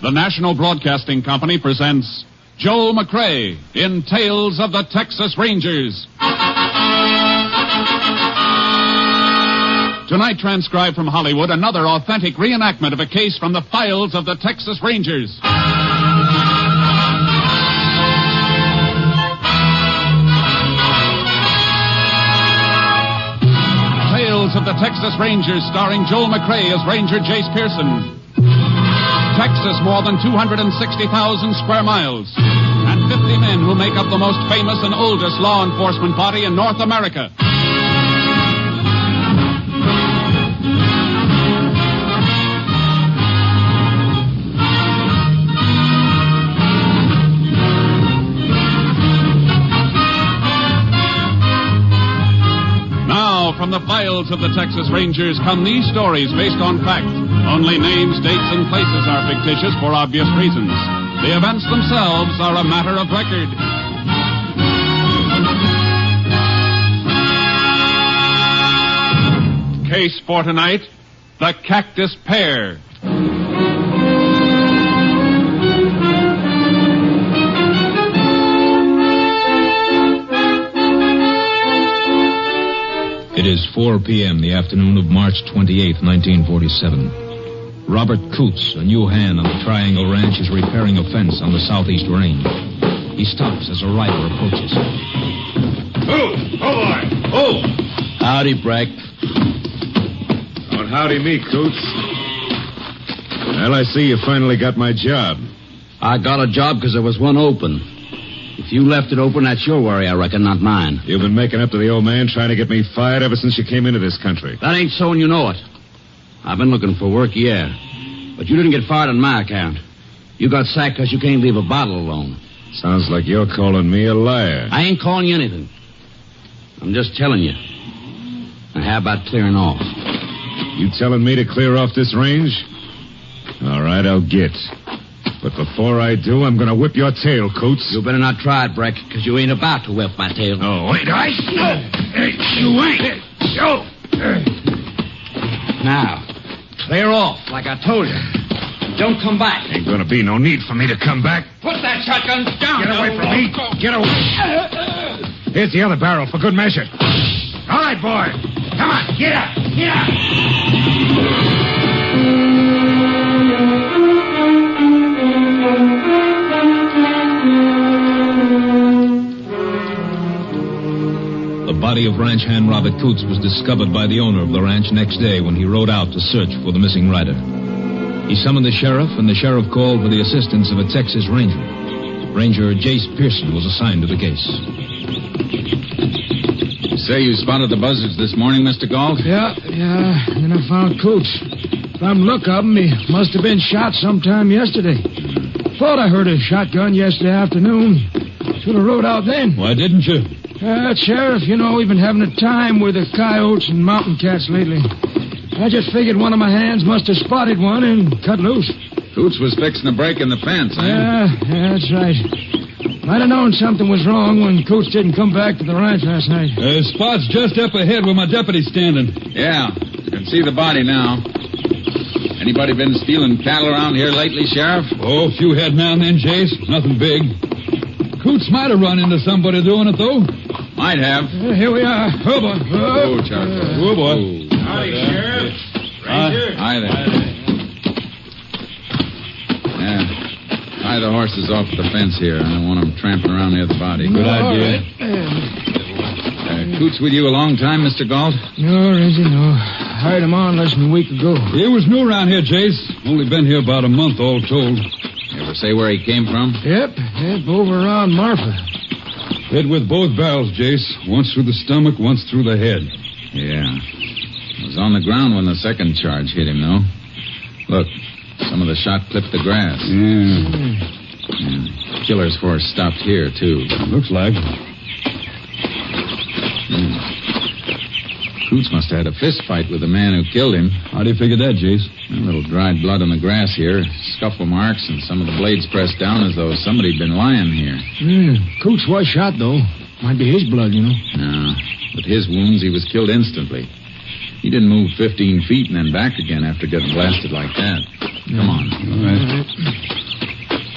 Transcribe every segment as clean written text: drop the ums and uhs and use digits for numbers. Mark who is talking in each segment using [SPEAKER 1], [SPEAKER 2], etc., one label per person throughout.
[SPEAKER 1] the National Broadcasting Company presents Joel McCrea in Tales of the Texas Rangers. Tonight, transcribed from Hollywood, another authentic reenactment of a case from the files of the Texas Rangers. Tales of the Texas Rangers, starring Joel McCrea as Ranger Jace Pearson. Texas, more than 260,000 square miles, and 50 men who make up the most famous and oldest law enforcement body in North America. Now, from the files of the Texas Rangers come these stories based on fact. Only names, dates, and places are fictitious for obvious reasons. The events themselves are a matter of record. Case for tonight, the Cactus Pear.
[SPEAKER 2] It is 4 p.m. the afternoon of March 28, 1947. Robert Coots, a new hand on the Triangle Ranch, is repairing a fence on the southeast range. He stops as a rider approaches.
[SPEAKER 3] Oh, boy. Oh.
[SPEAKER 4] Howdy, Breck.
[SPEAKER 3] Oh, howdy me, Coots. Well, I see you finally got my job.
[SPEAKER 4] I got a job because there was one open. If you left it open, that's your worry, I reckon, not mine.
[SPEAKER 3] You've been making up to the old man trying to get me fired ever since you came into this country.
[SPEAKER 4] That ain't so, and you know it. I've been looking for work, yeah. But you didn't get fired on my account. You got sacked because you can't leave a bottle alone.
[SPEAKER 3] Sounds like you're calling me a liar.
[SPEAKER 4] I ain't calling you anything. I'm just telling you. Now, how about clearing off?
[SPEAKER 3] You telling me to clear off this range? All right, I'll get. But before I do, I'm going to whip your tail, Coots.
[SPEAKER 4] You better not try it, Breck, because you ain't about to whip my tail.
[SPEAKER 3] Oh, wait, I... Hey, you ain't. Yo.
[SPEAKER 4] Now, clear off, like I told you. Don't come back.
[SPEAKER 3] Ain't going to be no need for me to come back.
[SPEAKER 4] Put that shotgun down.
[SPEAKER 3] Get away from me. Get away. Here's the other barrel for good measure. All right, boy. Come on, get up. Get up.
[SPEAKER 2] The body of ranch hand Robert Coots was discovered by the owner of the ranch next day when he rode out to search for the missing rider. He summoned the sheriff, and the sheriff called for the assistance of a Texas Ranger. Ranger Jace Pearson was assigned to the case.
[SPEAKER 5] Say you spotted the buzzards this morning, Mr. Galt?
[SPEAKER 6] Yeah, and I found Coots. From the look of him, he must have been shot sometime yesterday. Thought I heard a shotgun yesterday afternoon. Should have rode out then.
[SPEAKER 2] Why didn't you?
[SPEAKER 6] Sheriff, you know, we've been having a time with the coyotes and mountain cats lately. I just figured one of my hands must have spotted one and cut loose.
[SPEAKER 5] Coots was fixing a break in the fence, eh?
[SPEAKER 6] Yeah, that's right. Might have known something was wrong when Coots didn't come back to the ranch last night.
[SPEAKER 7] Spot's just up ahead where my deputy's standing.
[SPEAKER 5] Yeah, can see the body now. Anybody been stealing cattle around here lately, Sheriff?
[SPEAKER 7] Oh, a few head now and then, Jace. Nothing big. Coots might have run into somebody doing it, though.
[SPEAKER 5] Might have.
[SPEAKER 6] Here we are. Oh, boy.
[SPEAKER 5] Oh, Charlie.
[SPEAKER 7] Oh, boy.
[SPEAKER 3] Howdy, Sheriff. Ranger.
[SPEAKER 5] Hi there. Yeah. Tie the horses off the fence here. I don't want them tramping around near the body.
[SPEAKER 7] Good idea.
[SPEAKER 5] Coots with you a long time, Mr. Galt?
[SPEAKER 6] No, Reggie, no. Hired him on less than a week ago.
[SPEAKER 7] He was new around here, Jace. Only been here about a month, all told.
[SPEAKER 5] You ever say where he came from?
[SPEAKER 6] Yep, over around Marfa.
[SPEAKER 7] Hit with both barrels, Jace. Once through the stomach, once through the head.
[SPEAKER 5] Yeah. Was on the ground when the second charge hit him, though. Look, some of the shot clipped the grass.
[SPEAKER 7] Yeah.
[SPEAKER 5] Killer's horse stopped here, too.
[SPEAKER 7] Looks like.
[SPEAKER 5] Coots must have had a fist fight with the man who killed him.
[SPEAKER 7] How do you figure that, Jace?
[SPEAKER 5] A little dried blood on the grass here, scuffle marks, and some of the blades pressed down as though somebody'd been lying here.
[SPEAKER 6] Coots was shot, though. Might be his blood, you know.
[SPEAKER 5] No. With his wounds, he was killed instantly. He didn't move 15 feet and then back again after getting blasted like that. Come on.
[SPEAKER 7] All right.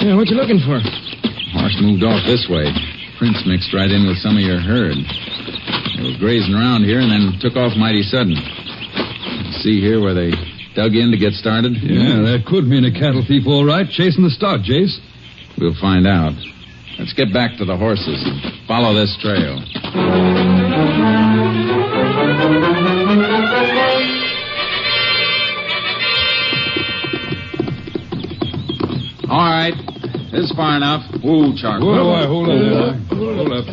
[SPEAKER 6] Yeah, what you looking for?
[SPEAKER 5] Horse moved off this way. Prints mixed right in with some of your herd. They were grazing around here and then took off mighty sudden. See here where they dug in to get started?
[SPEAKER 7] Yeah, that could mean a cattle thief, all right, chasing the stock, Jace.
[SPEAKER 5] We'll find out. Let's get back to the horses and follow this trail. All right. This is far enough. Whoa, Charlie.
[SPEAKER 7] Hold up.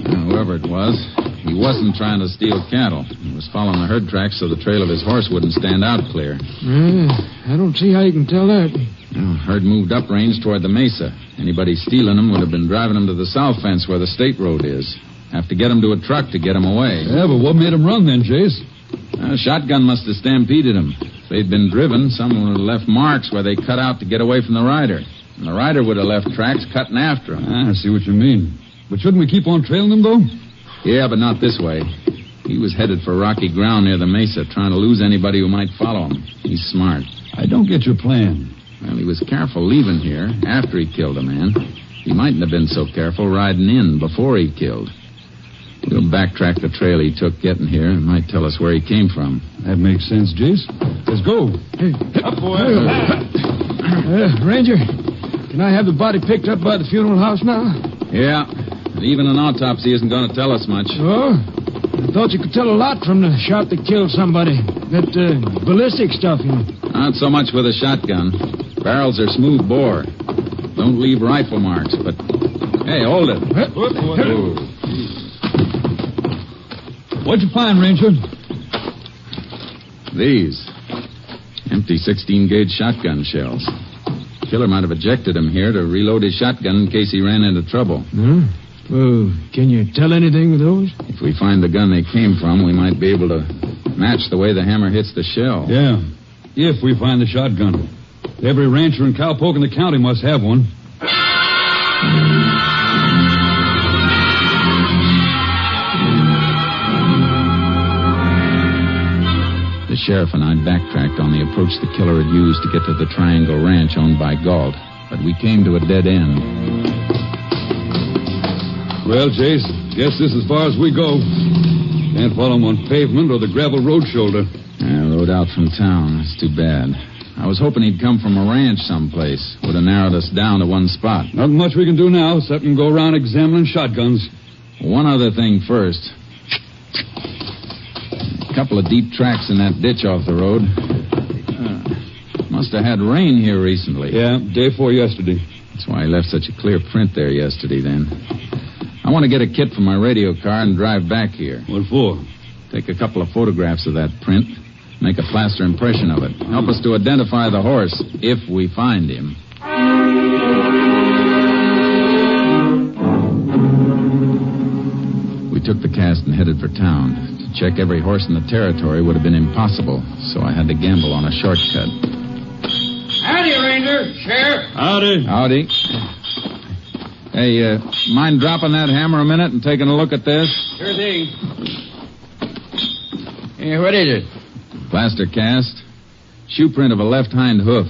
[SPEAKER 5] Now, whoever it was, he wasn't trying to steal cattle. He was following the herd tracks so the trail of his horse wouldn't stand out clear.
[SPEAKER 6] I don't see how you can tell that.
[SPEAKER 5] Well, herd moved up range toward the mesa. Anybody stealing them would have been driving them to the south fence where the state road is. Have to get them to a truck to get them away.
[SPEAKER 7] Yeah, but what made him run then, Jace?
[SPEAKER 5] A shotgun must have stampeded them. If they'd been driven, someone would have left marks where they cut out to get away from the rider. And the rider would have left tracks cutting after him.
[SPEAKER 7] I see what you mean. But shouldn't we keep on trailing them, though?
[SPEAKER 5] Yeah, but not this way. He was headed for rocky ground near the mesa, trying to lose anybody who might follow him. He's smart.
[SPEAKER 7] I don't get your plan.
[SPEAKER 5] Well, he was careful leaving here after he killed a man. He mightn't have been so careful riding in before he killed. We'll backtrack the trail he took getting here. It might tell us where he came from.
[SPEAKER 7] That makes sense, Jace. Let's go.
[SPEAKER 6] Hey, up, boy. Ranger, can I have the body picked up by the funeral house now?
[SPEAKER 5] Yeah. Even an autopsy isn't going to tell us much.
[SPEAKER 6] Oh? I thought you could tell a lot from the shot that killed somebody. That ballistic stuff, you know.
[SPEAKER 5] Not so much with a shotgun. Barrels are smooth bore. Don't leave rifle marks, but... Hey, hold it. Ooh.
[SPEAKER 7] What'd you find, Ranger?
[SPEAKER 5] These. Empty 16-gauge shotgun shells. Killer might have ejected him here to reload his shotgun in case he ran into trouble.
[SPEAKER 6] Well, can you tell anything with those?
[SPEAKER 5] If we find the gun they came from, we might be able to match the way the hammer hits the shell.
[SPEAKER 7] Yeah, if we find the shotgun. Every rancher and cowpoke in the county must have one.
[SPEAKER 5] The sheriff and I backtracked on the approach the killer had used to get to the Triangle Ranch owned by Galt, but we came to a dead end.
[SPEAKER 7] Well, Jace, guess this is as far as we go. Can't follow him on pavement or the gravel road shoulder.
[SPEAKER 5] Rode out from town. That's too bad. I was hoping he'd come from a ranch someplace. Would have narrowed us down to one spot.
[SPEAKER 7] Nothing much we can do now except go around examining shotguns.
[SPEAKER 5] One other thing first. A couple of deep tracks in that ditch off the road. Must have had rain here recently.
[SPEAKER 7] Yeah, day before yesterday.
[SPEAKER 5] That's why he left such a clear print there yesterday, then. I want to get a kit from my radio car and drive back here.
[SPEAKER 7] What for?
[SPEAKER 5] Take a couple of photographs of that print. Make a plaster impression of it. Help us to identify the horse, if we find him. We took the cast and headed for town. To check every horse in the territory would have been impossible, so I had to gamble on a shortcut.
[SPEAKER 4] Howdy, Ranger. Sheriff.
[SPEAKER 5] Howdy. Hey, mind dropping that hammer a minute and taking a look at this?
[SPEAKER 4] Sure thing. Hey, what is it?
[SPEAKER 5] Plaster cast. Shoe print of a left hind hoof.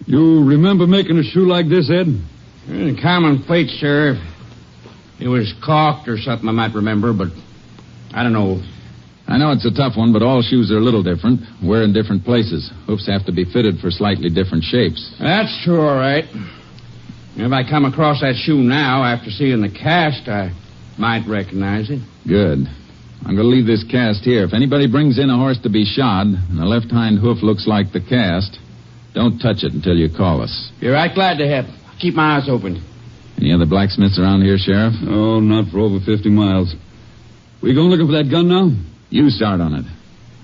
[SPEAKER 7] You remember making a shoe like this, Ed?
[SPEAKER 4] Common plate, sir. It was caulked or something I might remember, but I don't know.
[SPEAKER 5] I know it's a tough one, but all shoes are a little different. Wear in different places. Hoofs have to be fitted for slightly different shapes.
[SPEAKER 4] That's true, all right. If I come across that shoe now, after seeing the cast, I might recognize it.
[SPEAKER 5] Good. I'm going to leave this cast here. If anybody brings in a horse to be shod, and the left hind hoof looks like the cast, don't touch it until you call us.
[SPEAKER 4] You're right glad to help. Keep my eyes open.
[SPEAKER 5] Any other blacksmiths around here, Sheriff?
[SPEAKER 7] Oh, not for over 50 miles. We going looking for that gun now?
[SPEAKER 5] You start on it.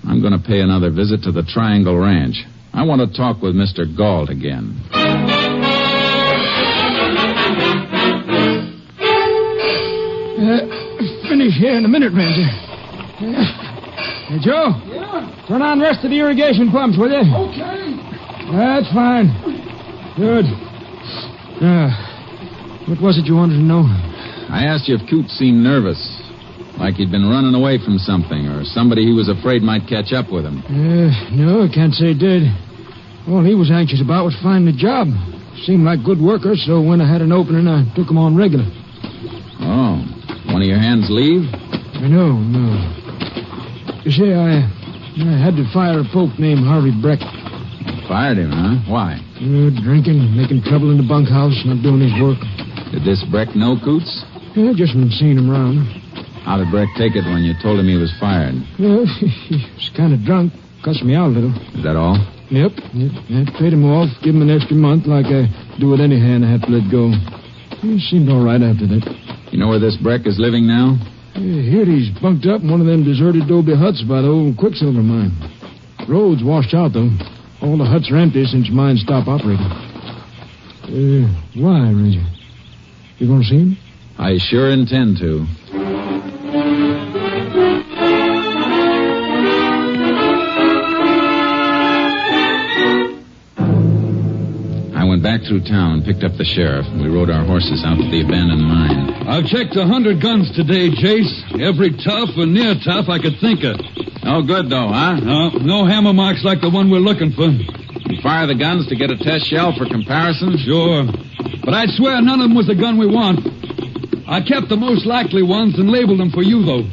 [SPEAKER 5] I'm going to pay another visit to the Triangle Ranch. I want to talk with Mr. Galt again.
[SPEAKER 6] Finish here in a minute, Ranger. Hey, Joe. Yeah? Turn on the rest of the irrigation pumps, will you?
[SPEAKER 8] Okay.
[SPEAKER 6] That's fine. Good. What was it you wanted to know?
[SPEAKER 5] I asked you if Coots seemed nervous, like he'd been running away from something, or somebody he was afraid might catch up with him.
[SPEAKER 6] No, I can't say he did. All he was anxious about was finding a job. seemed like good workers, so when I had an opening, I took them on regular.
[SPEAKER 5] Oh, one of your hands leave?
[SPEAKER 6] No. You see, I had to fire a pope named Harvey Breck.
[SPEAKER 5] Fired him, huh? Why?
[SPEAKER 6] Drinking, making trouble in the bunkhouse, not doing his work.
[SPEAKER 5] Did this Breck know Coots?
[SPEAKER 6] Yeah, just been seeing him around.
[SPEAKER 5] How did Breck take it when you told him he was fired?
[SPEAKER 6] Well, he was kind of drunk. Cussed me out a little.
[SPEAKER 5] Is that all?
[SPEAKER 6] Yep. I paid him off, give him an extra month like I do with any hand I have to let go. He seemed all right after that.
[SPEAKER 5] You know where this Breck is living now?
[SPEAKER 6] Here he's bunked up in one of them deserted adobe huts by the old Quicksilver mine. Road's washed out, though. All the huts are empty since mine stopped operating. Why, Ranger? You gonna see him?
[SPEAKER 5] I sure intend to. I went back through town and picked up the sheriff, and we rode our horses out to the abandoned mine.
[SPEAKER 7] I've checked 100 guns today, Jace. Every tough and near tough I could think of.
[SPEAKER 5] No good, though, huh?
[SPEAKER 7] No hammer marks like the one we're looking for.
[SPEAKER 5] You fire the guns to get a test shell for comparison?
[SPEAKER 7] Sure. But I'd swear none of them was the gun we want. I kept the most likely ones and labeled them for you, though.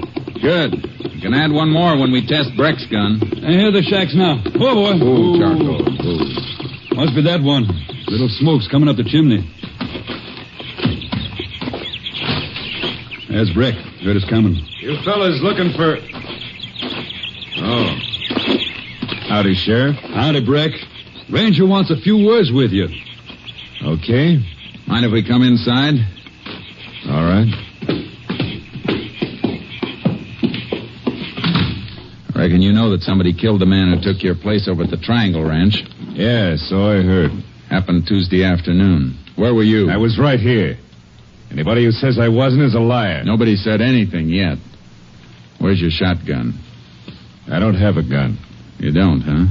[SPEAKER 5] Good. You can add one more when we test Breck's gun.
[SPEAKER 7] And here are the shacks now. Oh, boy.
[SPEAKER 5] Ooh, charcoal. Ooh.
[SPEAKER 7] Must be that one. Little smoke's coming up the chimney. There's Breck. Heard us coming.
[SPEAKER 3] You fellas looking for... Oh. Howdy, Sheriff.
[SPEAKER 7] Howdy, Breck. Ranger wants a few words with you.
[SPEAKER 3] Okay.
[SPEAKER 5] Mind if we come inside?
[SPEAKER 3] All right.
[SPEAKER 5] I reckon you know that somebody killed the man who took your place over at the Triangle Ranch.
[SPEAKER 3] Yeah, so I heard.
[SPEAKER 5] Happened Tuesday afternoon. Where were you?
[SPEAKER 3] I was right here. Anybody who says I wasn't is a liar.
[SPEAKER 5] Nobody said anything yet. Where's your shotgun?
[SPEAKER 3] I don't have a gun.
[SPEAKER 5] You don't, huh?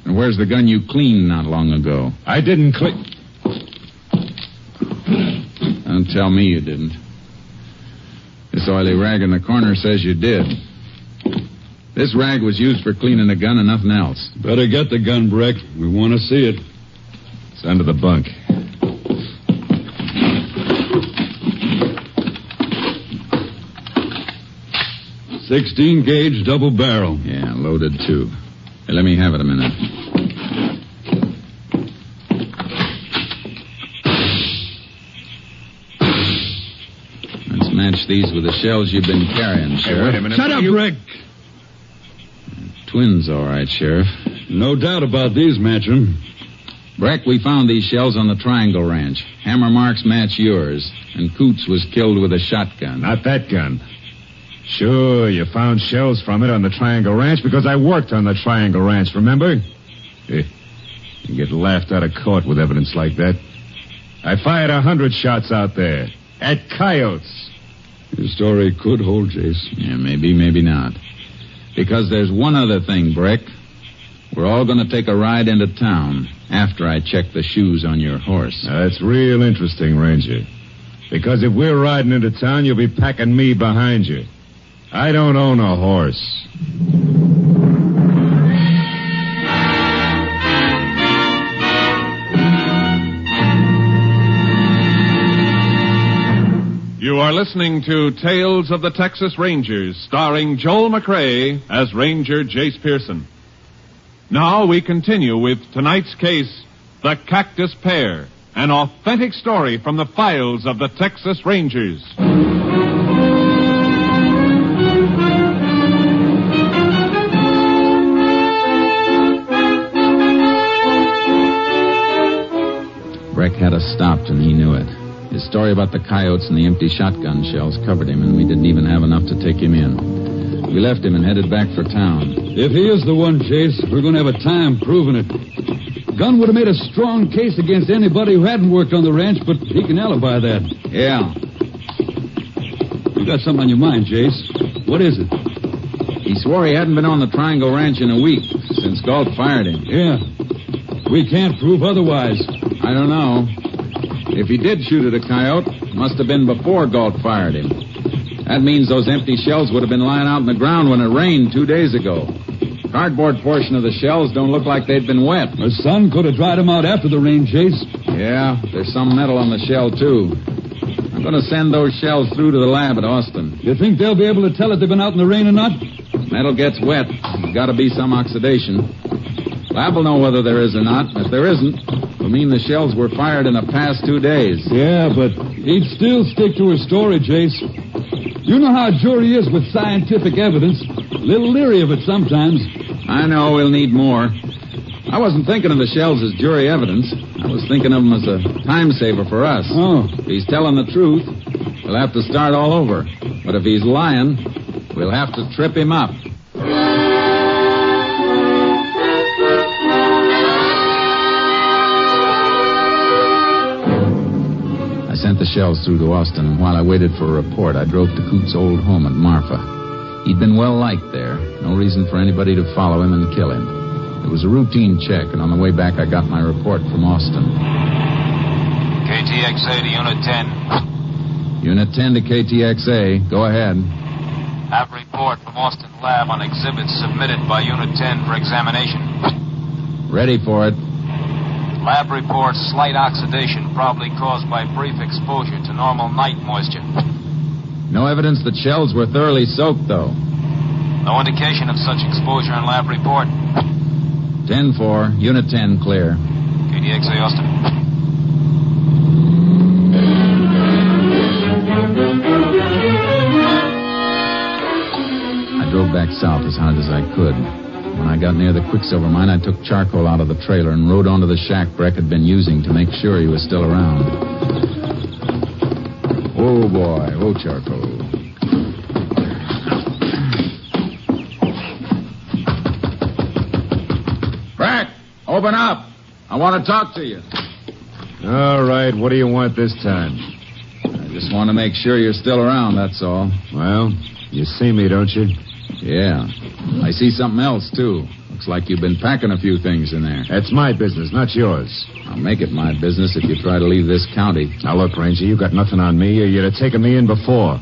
[SPEAKER 5] And where's the gun you cleaned not long ago?
[SPEAKER 3] I didn't clean...
[SPEAKER 5] Don't tell me you didn't. This oily rag in the corner says you did. This rag was used for cleaning a gun and nothing else.
[SPEAKER 7] Better get the gun, Breck. We want to see it.
[SPEAKER 3] It's under the bunk.
[SPEAKER 7] .16 gauge double barrel.
[SPEAKER 5] Yeah, loaded too. Hey, let me have it a minute. Let's match these with the shells you've been carrying, Sheriff.
[SPEAKER 3] Hey, wait a minute.
[SPEAKER 7] Shut up, Breck.
[SPEAKER 5] Twins, all right, Sheriff.
[SPEAKER 7] No doubt about these matching.
[SPEAKER 5] Breck, we found these shells on the Triangle Ranch. Hammer marks match yours, and Coots was killed with a shotgun.
[SPEAKER 3] Not that gun. Sure, you found shells from it on the Triangle Ranch because I worked on the Triangle Ranch, remember? You get laughed out of court with evidence like that. I fired 100 shots out there. At coyotes.
[SPEAKER 7] Your story could hold, Jace.
[SPEAKER 5] Yeah, maybe, maybe not. Because there's one other thing, Breck. We're all going to take a ride into town after I check the shoes on your horse.
[SPEAKER 3] Now, that's real interesting, Ranger. Because if we're riding into town, you'll be packing me behind you. I don't own a horse.
[SPEAKER 1] You are listening to Tales of the Texas Rangers, starring Joel McCrea as Ranger Jace Pearson. Now we continue with tonight's case, The Cactus Pear, an authentic story from the files of the Texas Rangers.
[SPEAKER 5] Breck had us stopped, and he knew it. His story about the coyotes and the empty shotgun shells covered him, and we didn't even have enough to take him in. We left him and headed back for town.
[SPEAKER 7] If he is the one, Jace, we're going to have a time proving it. Gun would have made a strong case against anybody who hadn't worked on the ranch, but he can alibi that.
[SPEAKER 5] Yeah.
[SPEAKER 7] You got something on your mind, Jace. What is it?
[SPEAKER 5] He swore he hadn't been on the Triangle Ranch in a week since Galt fired him.
[SPEAKER 7] Yeah. We can't prove otherwise.
[SPEAKER 5] I don't know. If he did shoot at a coyote, it must have been before Galt fired him. That means those empty shells would have been lying out in the ground when it rained 2 days ago. cardboard portion of the shells don't look like they'd been wet.
[SPEAKER 7] The sun could have dried them out after the rain, Chase.
[SPEAKER 5] Yeah, there's some metal on the shell, too. I'm going to send those shells through to the lab at Austin.
[SPEAKER 7] You think they'll be able to tell if they've been out in the rain or not?
[SPEAKER 5] Metal gets wet. There's got to be some oxidation. Lab will know whether there is or not. If there isn't, it'll mean the shells were fired in the past 2 days.
[SPEAKER 7] Yeah, but he'd still stick to his story, Chase. You know how a jury is with scientific evidence. A little leery of it sometimes.
[SPEAKER 5] I know we'll need more. I wasn't thinking of the shells as jury evidence. I was thinking of them as a time saver for us.
[SPEAKER 7] Oh.
[SPEAKER 5] If he's telling the truth, we'll have to start all over. But if he's lying, we'll have to trip him up. I sent the shells through to Austin, and while I waited for a report, I drove to Coots' old home at Marfa. He'd been well liked there. No reason for anybody to follow him and kill him. It was a routine check, and on the way back I got my report from Austin.
[SPEAKER 8] KTXA to Unit 10.
[SPEAKER 5] Unit 10 to KTXA. Go ahead.
[SPEAKER 8] Have report from Austin Lab on exhibits submitted by Unit 10 for examination.
[SPEAKER 5] Ready for it.
[SPEAKER 8] Lab reports slight oxidation, probably caused by brief exposure to normal night moisture.
[SPEAKER 5] No evidence that shells were thoroughly soaked, though.
[SPEAKER 8] No indication of such exposure in lab report.
[SPEAKER 5] 10-4, Unit 10, clear.
[SPEAKER 8] KTXA Austin.
[SPEAKER 5] I drove back south as hard as I could. When I got near the Quicksilver mine, I took charcoal out of the trailer and rode onto the shack Breck had been using to make sure he was still around. Oh, boy. Oh, charcoal. Breck, open up. I want to talk to you.
[SPEAKER 3] All right, what do you want this time?
[SPEAKER 5] I just want to make sure you're still around, that's all.
[SPEAKER 3] Well, you see me, don't you?
[SPEAKER 5] Yeah. I see something else, too. Looks like you've been packing a few things in there.
[SPEAKER 3] That's my business, not yours.
[SPEAKER 5] I'll make it my business if you try to leave this county.
[SPEAKER 3] Now, look, Ranger, you got nothing on me, or you'd have taken me in before.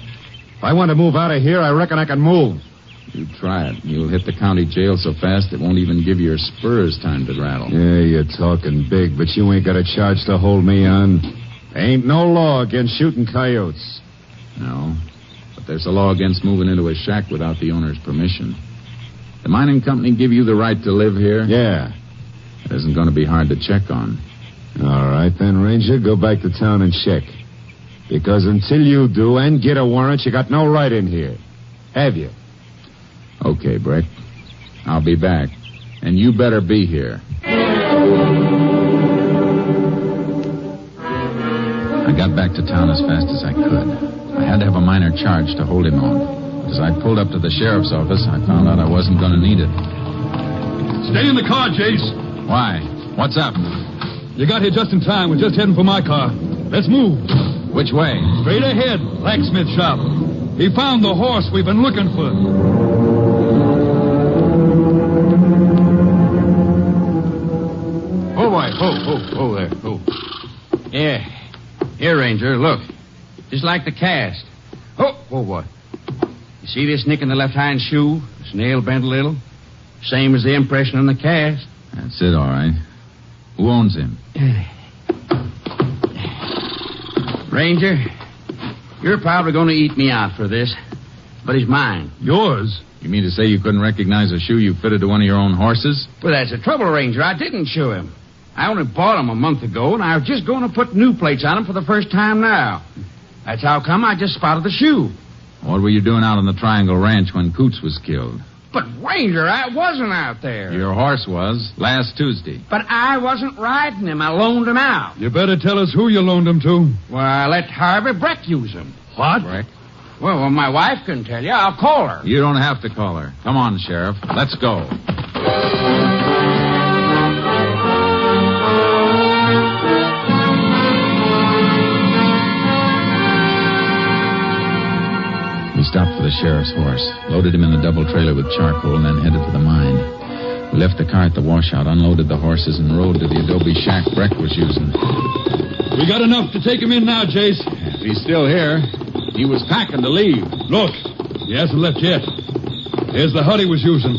[SPEAKER 3] If I want to move out of here, I reckon I can move.
[SPEAKER 5] You try it. You'll hit the county jail so fast it won't even give your spurs time to rattle.
[SPEAKER 3] Yeah, you're talking big, but you ain't got a charge to hold me on. Ain't no law against shooting coyotes.
[SPEAKER 5] No, but there's a law against moving into a shack without the owner's permission. The mining company give you the right to live here?
[SPEAKER 3] Yeah.
[SPEAKER 5] It isn't going to be hard to check on.
[SPEAKER 3] All right, then, Ranger, go back to town and check. Because until you do and get a warrant, you got no right in here. Have you?
[SPEAKER 5] Okay, Breck. I'll be back. And you better be here. I got back to town as fast as I could. I had to have a minor charge to hold him on. As I pulled up to the sheriff's office, I found out I wasn't going to need it.
[SPEAKER 7] Stay in the car, Chase.
[SPEAKER 5] Why? What's up?
[SPEAKER 7] You got here just in time. We're just heading for my car. Let's move.
[SPEAKER 5] Which way?
[SPEAKER 7] Straight ahead, blacksmith shop. He found the horse we've been looking for.
[SPEAKER 4] Oh, boy. Oh, there. Oh. Yeah. Here, Ranger, look. Just like the cast. Oh, boy. You see this nick in the left hind shoe? This nail bent a little? Same as the impression on the cast.
[SPEAKER 5] That's it, all right. Who owns him?
[SPEAKER 4] Ranger, you're probably going to eat me out for this, but he's mine.
[SPEAKER 7] Yours?
[SPEAKER 5] You mean to say you couldn't recognize a shoe you fitted to one of your own horses?
[SPEAKER 4] Well, that's the trouble, Ranger. I didn't shoe him. I only bought him a month ago, and I was just going to put new plates on him for the first time now. That's how come I just spotted the shoe.
[SPEAKER 5] What were you doing out on the Triangle Ranch when Coots was killed?
[SPEAKER 4] But, Ranger, I wasn't out there.
[SPEAKER 5] Your horse was last Tuesday.
[SPEAKER 4] But I wasn't riding him. I loaned him out.
[SPEAKER 7] You better tell us who you loaned him to.
[SPEAKER 4] Well, I let Harvey Breck use him.
[SPEAKER 7] What?
[SPEAKER 5] Breck?
[SPEAKER 4] Well, my wife can tell you. I'll call her.
[SPEAKER 5] You don't have to call her. Come on, Sheriff. Let's go. We stopped for the sheriff's horse, loaded him in the double trailer with charcoal, and then headed for the mine. We left the car at the washout, unloaded the horses, and rode to the adobe shack Breck was using.
[SPEAKER 7] We got enough to take him in now, Chase.
[SPEAKER 5] If he's still here, he was packing to leave.
[SPEAKER 7] Look, he hasn't left yet. There's the hut he was using.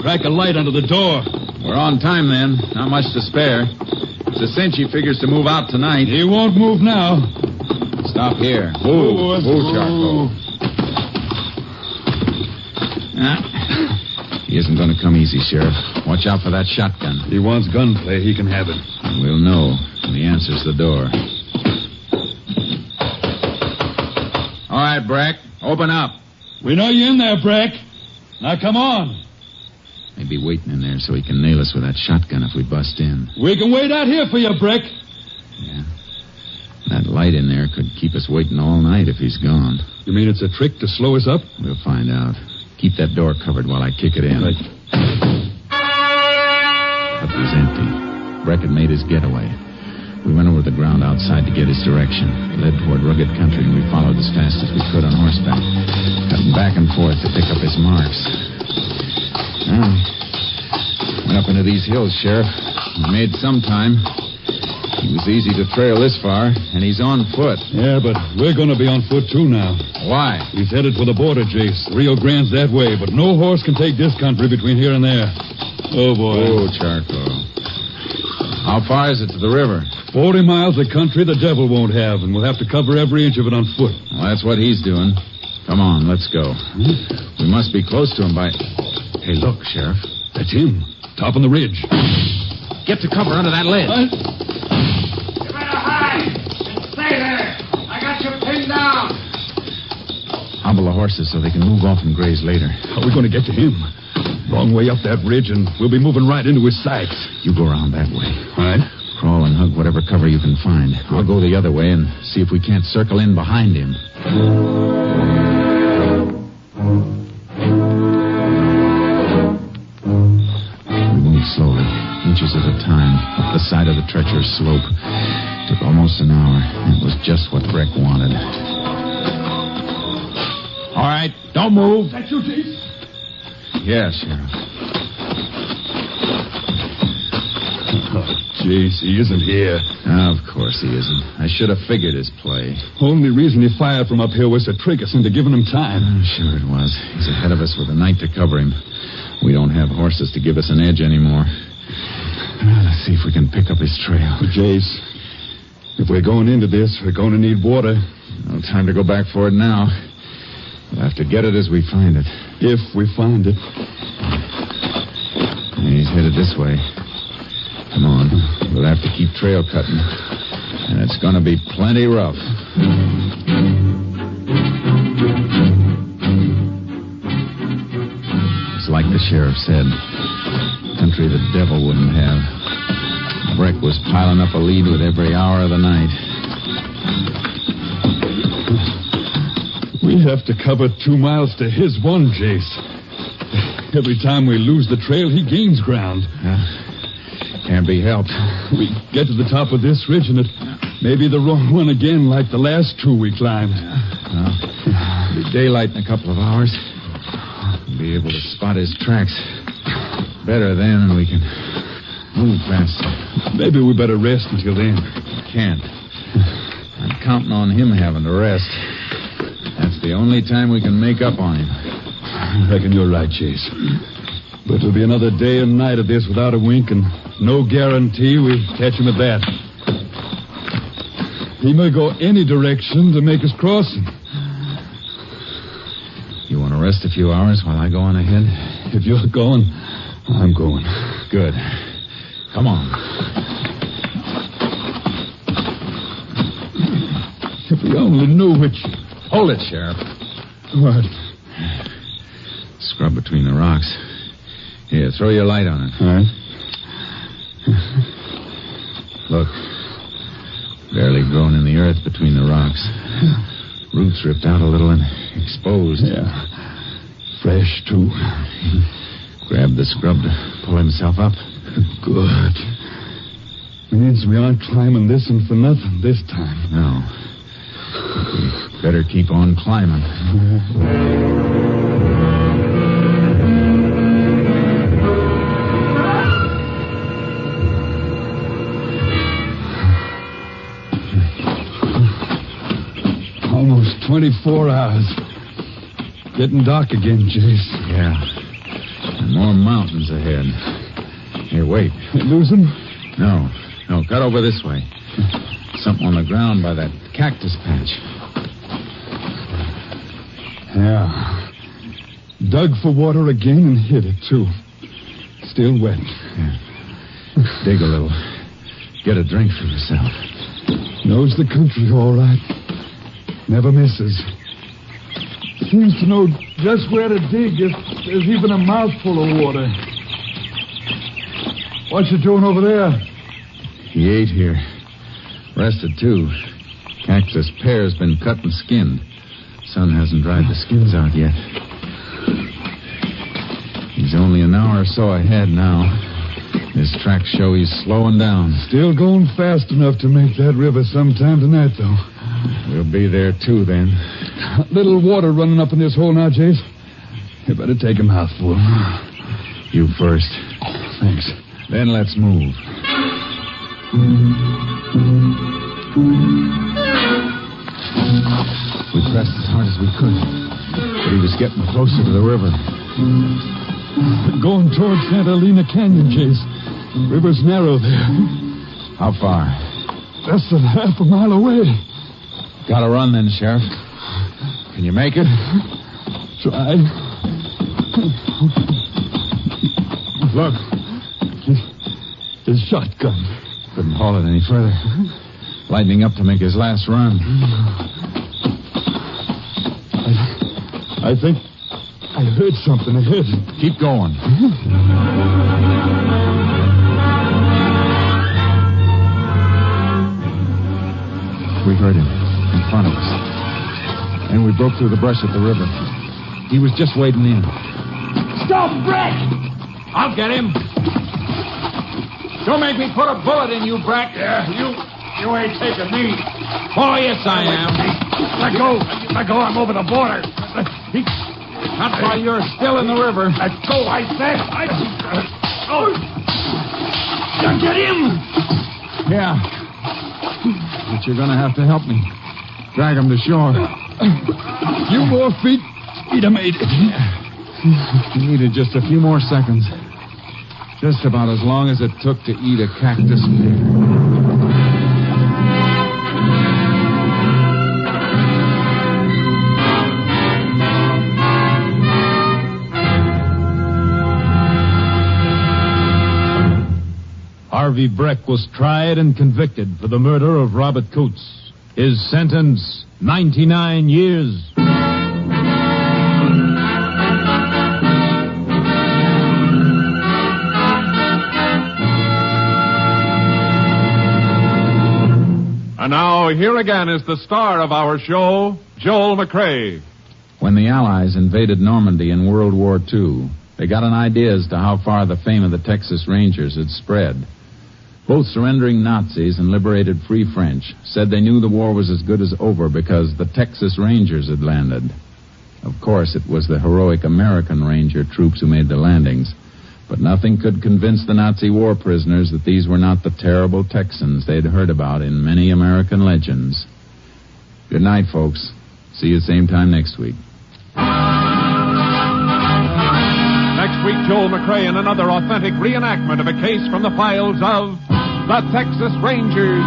[SPEAKER 7] crack a light under the door.
[SPEAKER 5] We're on time, then. Not much to spare. It's a cinch he figures to move out tonight.
[SPEAKER 7] He won't move now.
[SPEAKER 5] Stop here. Move, Charcoal. He isn't going to come easy, Sheriff. Watch out for that shotgun.
[SPEAKER 7] He wants gunplay. He can have it.
[SPEAKER 5] We'll know when he answers the door. All right, Brack. Open up.
[SPEAKER 7] We know you're in there, Brack. Now, come on.
[SPEAKER 5] Maybe waiting in there so he can nail us with that shotgun if we bust in.
[SPEAKER 7] We can wait out here for you, Brack.
[SPEAKER 5] Yeah. That light in there could keep us waiting all night if he's gone.
[SPEAKER 7] You mean it's a trick to slow us up?
[SPEAKER 5] We'll find out. Keep that door covered while I kick it in.
[SPEAKER 7] Right.
[SPEAKER 5] It was empty. Breck had made his getaway. We went over the ground outside to get his direction. It led toward rugged country, and we followed as fast as we could on horseback, cutting back and forth to pick up his marks. Went up into these hills, Sheriff. We made some time. It was easy to trail this far, and he's on foot.
[SPEAKER 7] Yeah, but we're going to be on foot, too, now.
[SPEAKER 5] Why?
[SPEAKER 7] He's headed for the border, Jace. Rio Grande's that way, but no horse can take this country between here and there. Oh, boy.
[SPEAKER 5] Oh, Charcoal. How far is it to the river?
[SPEAKER 7] 40 miles of country the devil won't have, and we'll have to cover every inch of it on foot.
[SPEAKER 5] Well, that's what he's doing. Come on, let's go. We must be close to him by... Hey, look, Sheriff.
[SPEAKER 7] That's him, top on the ridge.
[SPEAKER 5] Get to cover under that ledge.
[SPEAKER 6] You better hide and stay there. I got you pinned down.
[SPEAKER 5] Hobble the horses so they can move off and graze later.
[SPEAKER 7] How are we going to get to him? Long way up that ridge, and we'll be moving right into his sights.
[SPEAKER 5] You go around that way.
[SPEAKER 7] All right.
[SPEAKER 5] Crawl and hug whatever cover you can find. I'll go the other way and see if we can't circle in behind him. We moved slowly, inches at a time, up the side of the treacherous slope. Took almost an hour, and it was just what Breck wanted. All right, don't move.
[SPEAKER 7] That you, Jace?
[SPEAKER 5] Yes, Sheriff.
[SPEAKER 7] Oh, Jace, he isn't here.
[SPEAKER 5] Of course he isn't. I should have figured his play.
[SPEAKER 7] Only reason he fired from up here was to trick us into giving him time.
[SPEAKER 5] Sure it was. He's ahead of us with the night to cover him. We don't have horses to give us an edge anymore. Let's see if we can pick up his trail.
[SPEAKER 7] But, Jace, if we're going into this, we're going to need water.
[SPEAKER 5] No time to go back for it now. We'll have to get it as we find it.
[SPEAKER 7] If we find it.
[SPEAKER 5] He's headed this way. Come on. We'll have to keep trail cutting. And it's going to be plenty rough. It's like the sheriff said. Country the devil wouldn't have. Breck was piling up a lead with every hour of the night.
[SPEAKER 7] We have to cover 2 miles to his one, Jace. Every time we lose the trail, he gains ground.
[SPEAKER 5] Can't be helped.
[SPEAKER 7] We get to the top of this ridge, and it may be the wrong one again, like the last 2 we climbed.
[SPEAKER 5] It'll be daylight in a couple of hours. We'll be able to spot his tracks better then, and we can move faster.
[SPEAKER 7] Maybe we better rest until then.
[SPEAKER 5] Can't. I'm counting on him having to rest. That's the only time we can make up on him.
[SPEAKER 7] I reckon you're right, Chase. But it'll be another day and night of this without a wink, and no guarantee we catch him at that. He may go any direction to make us cross him.
[SPEAKER 5] You want to rest a few hours while I go on ahead?
[SPEAKER 7] If you're going, I'm going.
[SPEAKER 5] Good. Come on.
[SPEAKER 7] If we only knew which...
[SPEAKER 5] Hold it, Sheriff.
[SPEAKER 7] What?
[SPEAKER 5] Scrub between the rocks. Here, throw your light on it.
[SPEAKER 7] All right.
[SPEAKER 5] Look. Barely grown in the earth between the rocks. Roots ripped out a little and exposed.
[SPEAKER 7] Yeah. Fresh, too.
[SPEAKER 5] Grabbed the scrub to pull himself up.
[SPEAKER 7] Good. Means we aren't climbing this one for nothing this time.
[SPEAKER 5] No. We better keep on climbing.
[SPEAKER 7] Almost 24 hours. Getting dark again, Jace.
[SPEAKER 5] Yeah. And more mountains ahead. Here, wait.
[SPEAKER 7] Lose him?
[SPEAKER 5] No, cut over this way. Something on the ground by that cactus patch.
[SPEAKER 7] Yeah. Dug for water again and hit it, too. Still wet.
[SPEAKER 5] Yeah. Dig a little. Get a drink for yourself.
[SPEAKER 7] Knows the country all right. Never misses. Seems to know just where to dig if there's even a mouthful of water. What you doing over there?
[SPEAKER 5] He ate here. Rested, too. Cactus Pear's been cut and skinned. Sun hasn't dried the skins out yet. He's only an hour or so ahead now. His tracks show he's slowing down.
[SPEAKER 7] Still going fast enough to make that river sometime tonight, though.
[SPEAKER 5] We'll be there, too, then.
[SPEAKER 7] A little water running up in this hole now, Jace. You better take a mouthful.
[SPEAKER 5] You first.
[SPEAKER 7] Thanks.
[SPEAKER 5] Then let's move. We pressed as hard as we could, but he was getting closer to the river.
[SPEAKER 7] Going towards Santa Elena Canyon, Jace. River's narrow there.
[SPEAKER 5] How far?
[SPEAKER 7] Less than half a mile away.
[SPEAKER 5] Gotta run then, Sheriff. Can you make it?
[SPEAKER 7] Try.
[SPEAKER 5] Look.
[SPEAKER 7] His shotgun.
[SPEAKER 5] Couldn't haul it any further. Lightening up to make his last run.
[SPEAKER 7] I think I heard something ahead.
[SPEAKER 5] Keep going. We heard him in front of us. And we broke through the brush at the river. He was just wading in.
[SPEAKER 6] Stop, Brack! I'll get him. Don't make me put a bullet in you, Brack. Yeah, you ain't taking me. Oh, yes, I am. Let go. I'm over the border. Not while you're still in the river. Let go, I said. Get him.
[SPEAKER 5] Yeah. But you're going to have to help me. Drag him to shore.
[SPEAKER 7] Few more feet, he'd have made it.
[SPEAKER 5] He needed just a few more seconds. Just about as long as it took to eat a cactus pear.
[SPEAKER 2] Harvey Breck was tried and convicted for the murder of Robert Coots. His sentence, 99 years.
[SPEAKER 1] And now, here again is the star of our show, Joel McCrea.
[SPEAKER 5] When the Allies invaded Normandy in World War II, they got an idea as to how far the fame of the Texas Rangers had spread. Both surrendering Nazis and liberated Free French said they knew the war was as good as over because the Texas Rangers had landed. Of course, it was the heroic American Ranger troops who made the landings, but nothing could convince the Nazi war prisoners that these were not the terrible Texans they'd heard about in many American legends. Good night, folks. See you same time next week.
[SPEAKER 1] Next week, Joel McCrea in another authentic reenactment of a case from the files of the Texas Rangers.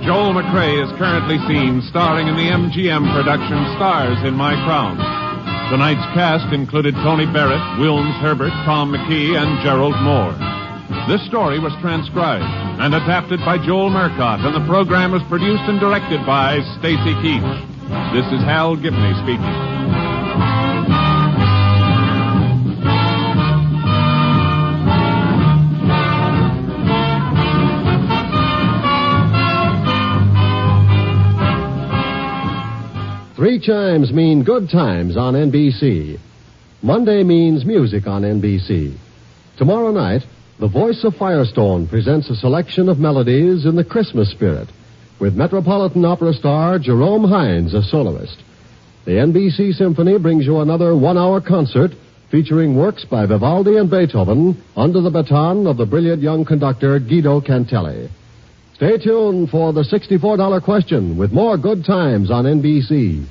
[SPEAKER 1] Joel McCrea is currently seen starring in the MGM production Stars in My Crown. Tonight's cast included Tony Barrett, Wilms Herbert, Tom McKee, and Gerald Moore. This story was transcribed and adapted by Joel Murcott, and the program was produced and directed by Stacy Keach. This is Hal Gibney speaking.
[SPEAKER 9] Three chimes mean good times on NBC. Monday means music on NBC. Tomorrow night, the voice of Firestone presents a selection of melodies in the Christmas spirit, with Metropolitan Opera star Jerome Hines, a soloist. The NBC Symphony brings you another one-hour concert featuring works by Vivaldi and Beethoven under the baton of the brilliant young conductor Guido Cantelli. Stay tuned for the $64 question with more good times on NBC.